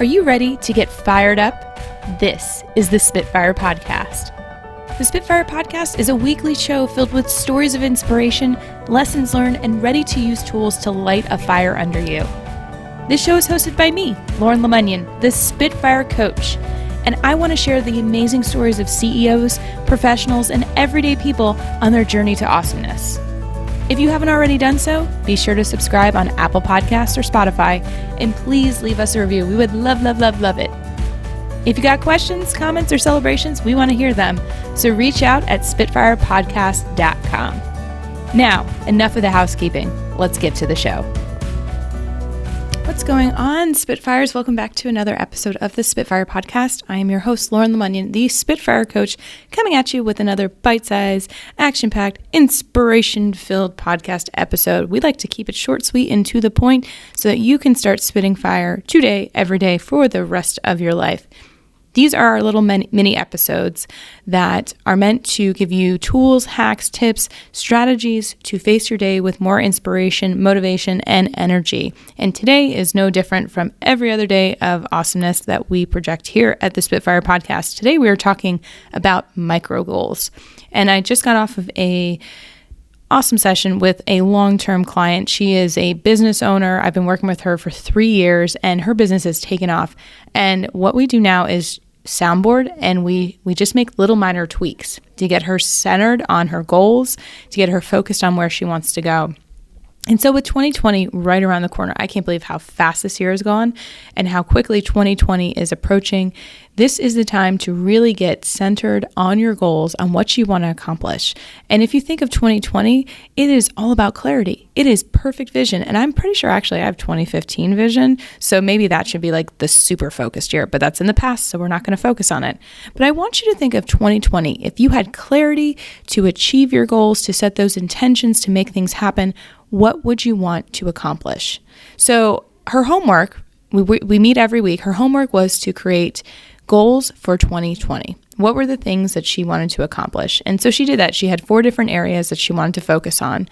Are you ready to get fired up? This is the Spitfire Podcast. The Spitfire Podcast is a weekly show filled with stories of inspiration, lessons learned, and ready-to-use tools to light a fire under you. This show is hosted by me, Lauren Lemunyon, the Spitfire Coach, and I want to share the amazing stories of CEOs, professionals, and everyday people on their journey to awesomeness. If you haven't already done so, be sure to subscribe on Apple Podcasts or Spotify, and please leave us a review. We would love it. If you got questions, comments, or celebrations, we want to hear them. So reach out at spitfirepodcast.com. Now, enough of the housekeeping. Let's get to the show. What's going on, Spitfires? Welcome back to another episode of the Spitfire Podcast. I am your host, Lauren Lemunyon, the Spitfire Coach, coming at you with another bite-sized, action-packed, inspiration-filled podcast episode. We like to keep it short, sweet, and to the point so that you can start spitting fire today, every day, for the rest of your life. These are our little mini episodes that are meant to give you tools, hacks, tips, strategies to face your day with more inspiration, motivation, and energy. And today is no different from every other day of awesomeness that we project here at the Spitfire Podcast. Today we are talking about micro goals. And I just got off of a awesome session with a long-term client. She is a business owner. I've been working with her for 3 years and her business has taken off. And what we do now is soundboard, and we just make little minor tweaks to get her centered on her goals, to get her focused on where she wants to go. And so with 2020 right around the corner, I can't believe how fast this year has gone and how quickly 2020 is approaching. This is the time to really get centered on your goals, on what you want to accomplish. And if you think of 2020, it is all about clarity. It is perfect vision. And I'm pretty sure actually I have 2015 vision. So maybe that should be like the super focused year, but that's in the past. So we're not going to focus on it. But I want you to think of 2020. If you had clarity to achieve your goals, to set those intentions, to make things happen, what would you want to accomplish? So her homework, we meet every week. Her homework was to create goals for 2020. What were the things that she wanted to accomplish? And so she did that. She had 4 different areas that she wanted to focus on.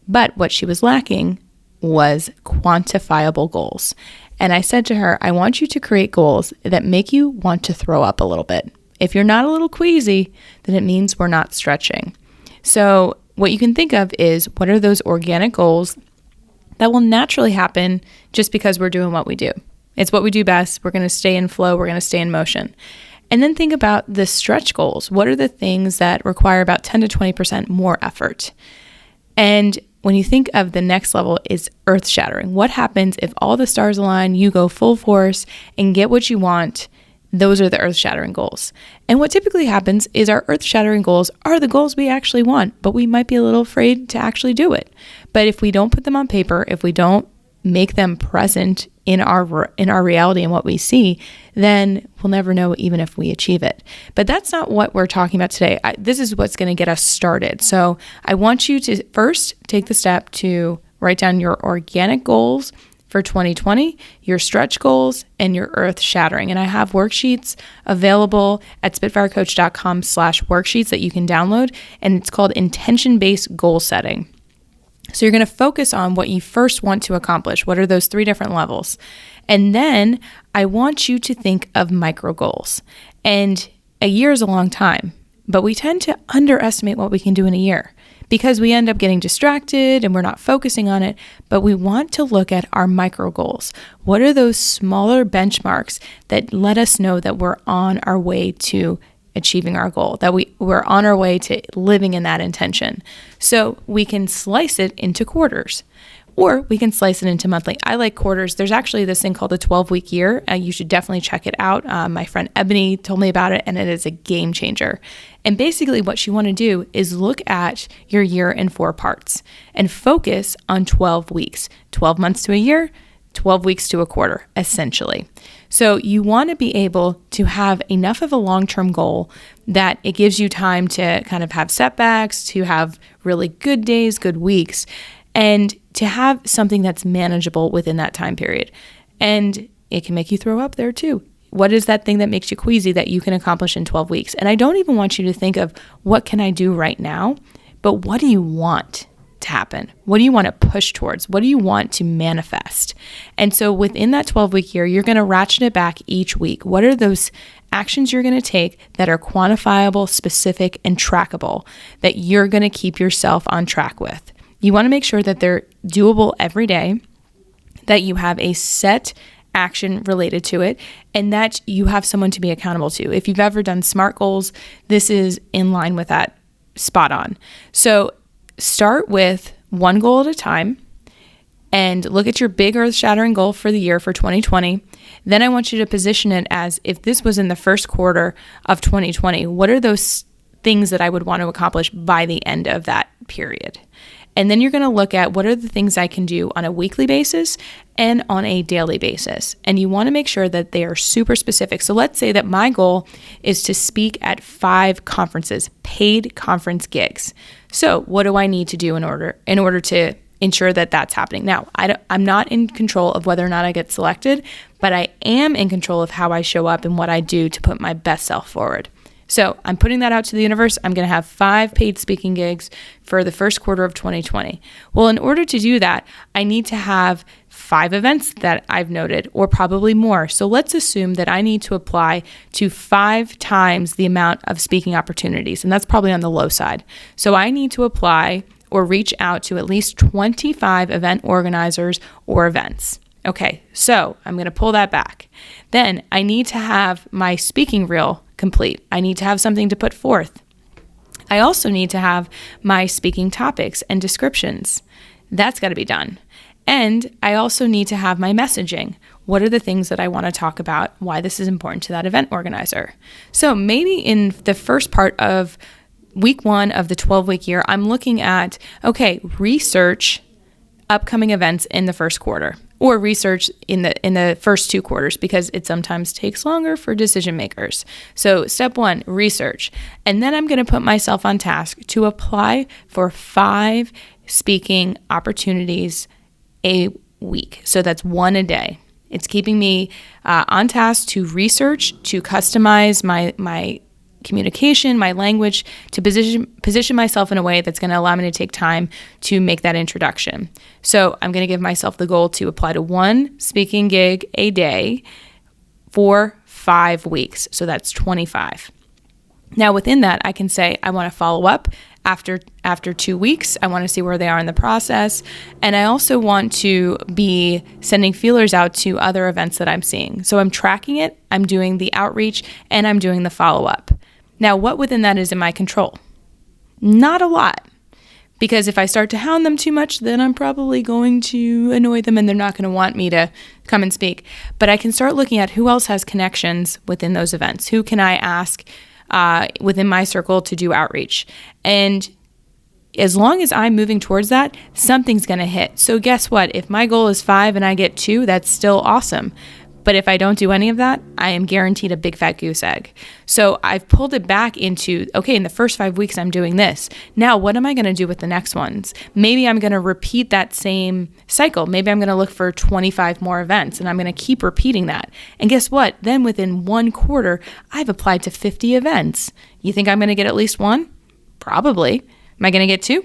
But what she was lacking was quantifiable goals. And I said to her, I want you to create goals that make you want to throw up a little bit. If you're not a little queasy, then it means we're not stretching. So what you can think of is, what are those organic goals that will naturally happen just because we're doing what we do? It's what we do best. We're going to stay in flow. We're going to stay in motion. And then think about the stretch goals. What are the things that require about 10 to 20% more effort? And when you think of the next level is earth shattering. What happens if all the stars align, you go full force and get what you want? Those are the earth-shattering goals. And what typically happens is our earth-shattering goals are the goals we actually want, but we might be a little afraid to actually do it. But if we don't put them on paper, if we don't make them present in our reality and what we see, then we'll never know even if we achieve it. But that's not what we're talking about today. This is what's going to get us started. So I want you to first take the step to write down your organic goals for 2020, your stretch goals, and your earth shattering. And I have worksheets available at spitfirecoach.com/worksheets that you can download. And it's called intention-based goal setting. So you're going to focus on what you first want to accomplish. What are those 3 different levels? And then I want you to think of micro goals. And a year is a long time, but we tend to underestimate what we can do in a year, because we end up getting distracted and we're not focusing on it. But we want to look at our micro goals. What are those smaller benchmarks that let us know that we're on our way to achieving our goal, that we're on our way to living in that intention? So we can slice it into quarters, or we can slice it into monthly. I like quarters. There's actually this thing called a 12-week year. You should definitely check it out. My friend Ebony told me about it, and it is a game changer. And basically what you want to do is look at your year in 4 parts and focus on 12 weeks, 12 months to a year, 12 weeks to a quarter, essentially. So you want to be able to have enough of a long-term goal that it gives you time to kind of have setbacks, to have really good days, good weeks, and to have something that's manageable within that time period. And it can make you throw up there too. What is that thing that makes you queasy that you can accomplish in 12 weeks? And I don't even want you to think of what can I do right now, but what do you want to happen? What do you want to push towards? What do you want to manifest? And so within that 12-week year, you're going to ratchet it back each week. What are those actions you're going to take that are quantifiable, specific, and trackable that you're going to keep yourself on track with? You want to make sure that they're doable every day, that you have a set action related to it, and that you have someone to be accountable to. If you've ever done SMART goals, this is in line with that, spot on. So start with one goal at a time and look at your big earth-shattering goal for the year for 2020. Then I want you to position it as, if this was in the first quarter of 2020, what are those things that I would want to accomplish by the end of that period? And then you're going to look at what are the things I can do on a weekly basis and on a daily basis. And you want to make sure that they are super specific. So let's say that my goal is to speak at 5 conferences, paid conference gigs. So what do I need to do in order to ensure that that's happening? Now, I'm not in control of whether or not I get selected, but I am in control of how I show up and what I do to put my best self forward. So I'm putting that out to the universe. I'm going to have 5 paid speaking gigs for the first quarter of 2020. Well, in order to do that, I need to have 5 events that I've noted, or probably more. So let's assume that I need to apply to 5 times the amount of speaking opportunities, and that's probably on the low side. So I need to apply or reach out to at least 25 event organizers or events. Okay, so I'm going to pull that back. Then I need to have my speaking reel complete. I need to have something to put forth. I also need to have my speaking topics and descriptions. That's got to be done. And I also need to have my messaging. What are the things that I want to talk about? Why this is important to that event organizer? So maybe in the first part of week 1 of the 12-week year, I'm looking at, okay, research upcoming events in the first quarter, or research in the first 2 quarters, because it sometimes takes longer for decision makers. So step 1, research. And then I'm going to put myself on task to apply for 5 speaking opportunities a week. So that's 1 a day. It's keeping me on task to research, to customize my communication, my language, to position myself in a way that's going to allow me to take time to make that introduction. So I'm going to give myself the goal to apply to 1 speaking gig a day for 5 weeks. So that's 25. Now within that, I can say I want to follow up after 2 weeks. I want to see where they are in the process. And I also want to be sending feelers out to other events that I'm seeing. So I'm tracking it, I'm doing the outreach, and I'm doing the follow-up. Now, what within that is in my control? Not a lot, because if I start to hound them too much, then I'm probably going to annoy them and they're not going to want me to come and speak. But I can start looking at who else has connections within those events. Who can I ask within my circle to do outreach? And as long as I'm moving towards that, something's going to hit. So guess what? If my goal is 5 and I get 2, that's still awesome. But if I don't do any of that, I am guaranteed a big fat goose egg. So I've pulled it back into, okay, in the first 5 weeks, I'm doing this. Now, what am I going to do with the next ones? Maybe I'm going to repeat that same cycle. Maybe I'm going to look for 25 more events, and I'm going to keep repeating that. And guess what? Then within 1 quarter, I've applied to 50 events. You think I'm going to get at least 1? Probably. Am I going to get 2?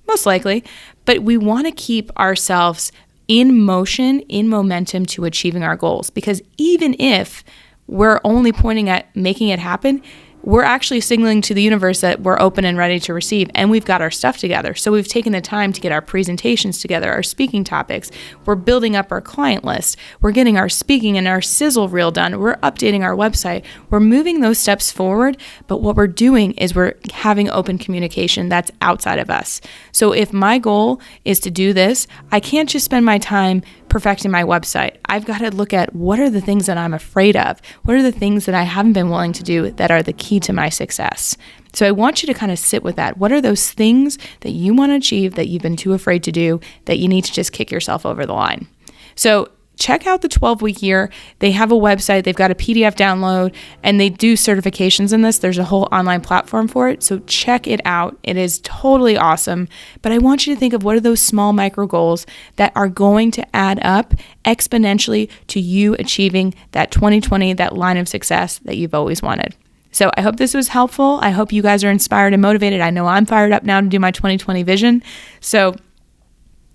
Most likely. But we want to keep ourselves in motion, in momentum to achieving our goals. Because even if we're only pointing at making it happen, we're actually signaling to the universe that we're open and ready to receive, and we've got our stuff together. So we've taken the time to get our presentations together, our speaking topics. We're building up our client list. We're getting our speaking and our sizzle reel done. We're updating our website. We're moving those steps forward, but what we're doing is we're having open communication that's outside of us. So if my goal is to do this, I can't just spend my time perfecting my website. I've got to look at what are the things that I'm afraid of? What are the things that I haven't been willing to do that are the key to my success? So I want you to kind of sit with that. What are those things that you want to achieve that you've been too afraid to do that you need to just kick yourself over the line? So check out the 12-week year. They have a website. They've got a PDF download, and they do certifications in this. There's a whole online platform for it. So check it out. It is totally awesome. But I want you to think of what are those small micro goals that are going to add up exponentially to you achieving that 2020, that line of success that you've always wanted. So I hope this was helpful. I hope you guys are inspired and motivated. I know I'm fired up now to do my 2020 vision. So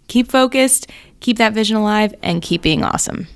keep focused, keep that vision alive, and keep being awesome.